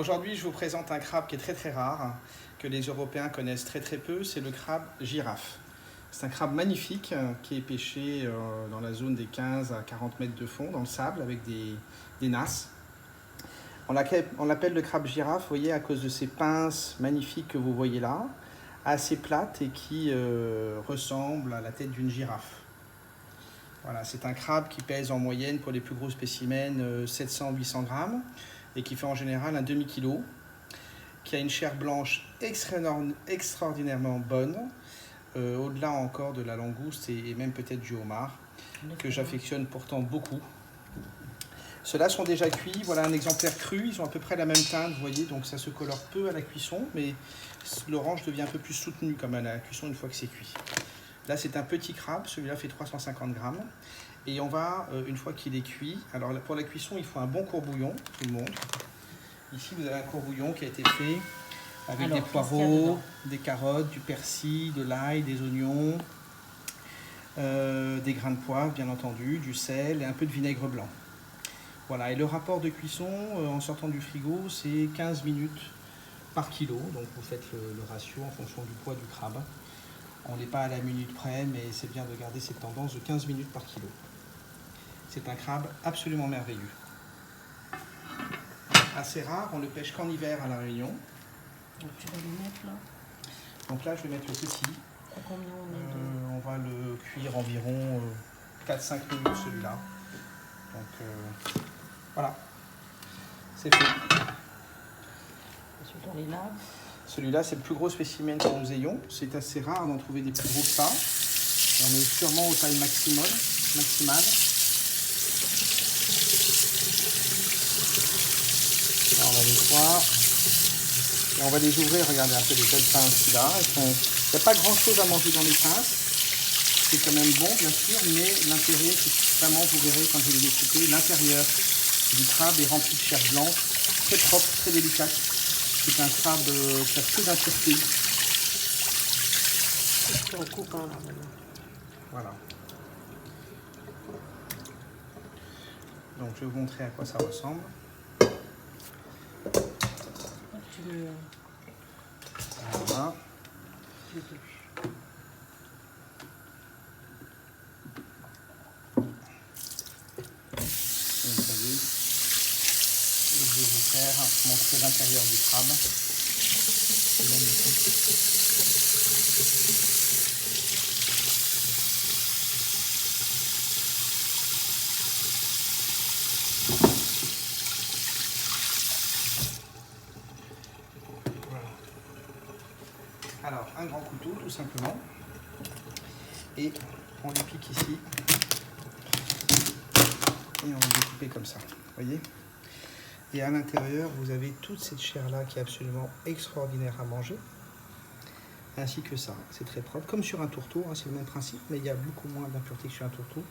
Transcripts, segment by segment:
Aujourd'hui, je vous présente un crabe qui est très très rare, que les Européens connaissent très très peu, c'est le crabe girafe. C'est un crabe magnifique qui est pêché dans la zone des 15 à 40 mètres de fond, dans le sable, avec des nasses. On l'appelle le crabe girafe, vous voyez, à cause de ces pinces magnifiques que vous voyez là, assez plates et qui ressemblent à la tête d'une girafe. Voilà, c'est un crabe qui pèse en moyenne pour les plus gros spécimens 700-800 grammes et qui fait en général un demi-kilo, qui a une chair blanche extraordinairement bonne, au-delà encore de la langouste et même peut-être du homard, que j'affectionne pourtant beaucoup. Ceux-là sont déjà cuits, voilà un exemplaire cru, ils ont à peu près la même teinte, vous voyez, donc ça se colore peu à la cuisson, mais l'orange devient un peu plus soutenu comme à la cuisson une fois que c'est cuit. Là c'est un petit crabe, celui-là fait 350 grammes, et on va, une fois qu'il est cuit, alors pour la cuisson il faut un bon courbouillon, je vous le montre. Ici vous avez un courbouillon qui a été fait avec des poireaux, des carottes, du persil, de l'ail, des oignons, des grains de poivre bien entendu, du sel et un peu de vinaigre blanc. Voilà, et le rapport de cuisson en sortant du frigo, c'est 15 minutes par kilo. Donc vous faites le ratio en fonction du poids du crabe. On n'est pas à la minute près, mais c'est bien de garder cette tendance de 15 minutes par kilo. C'est un crabe absolument merveilleux. Assez rare, on le pêche qu'en hiver à La Réunion. Donc tu vas le mettre là. Donc là, je vais mettre le petit. À combien on est on va le cuire environ 4-5 minutes celui-là. Donc voilà, c'est fait. Ensuite on les lave. Celui-là, c'est le plus gros spécimen que nous ayons. C'est assez rare d'en trouver des plus gros que ça. On est sûrement aux tailles maximale. Alors, on va les voir. Et on va les ouvrir, regardez un peu les belles pinces qu'il a. Il n'y a pas grand-chose à manger dans les pinces. C'est quand même bon, bien sûr, mais l'intérieur, c'est vraiment, vous verrez quand je vais les découper, l'intérieur du crabe est rempli de chair blanche, très propre, très délicate. C'est un crabe qui a peu d'impureté. On coupe un là maintenant. Voilà. Donc je vais vous montrer à quoi ça ressemble. Tu le... Voilà. Je vais vous faire montrer l'intérieur du crabe. Voilà. Alors, un grand couteau tout simplement. Et on le pique ici. Et on va le découper comme ça. Vous voyez ? Et à l'intérieur, vous avez toute cette chair-là qui est absolument extraordinaire à manger. Ainsi que ça. C'est très propre. Comme sur un tourteau, hein, c'est le même principe, mais il y a beaucoup moins d'impureté que sur un tourteau.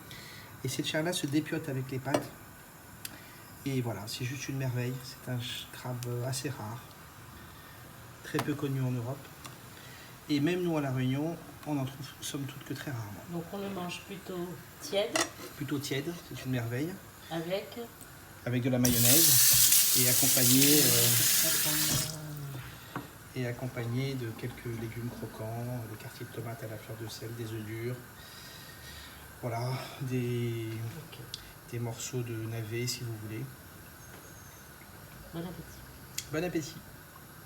Et cette chair-là se dépiote avec les pattes. Et voilà, c'est juste une merveille. C'est un crabe assez rare. Très peu connu en Europe. Et même nous, à La Réunion, on en trouve somme toute que très rarement. Donc on le mange plutôt tiède. Plutôt tiède, c'est une merveille. Avec de la mayonnaise et accompagné de quelques légumes croquants, des quartiers de tomates à la fleur de sel, des œufs durs, voilà, des morceaux de navet si vous voulez. Bon appétit. Bon appétit.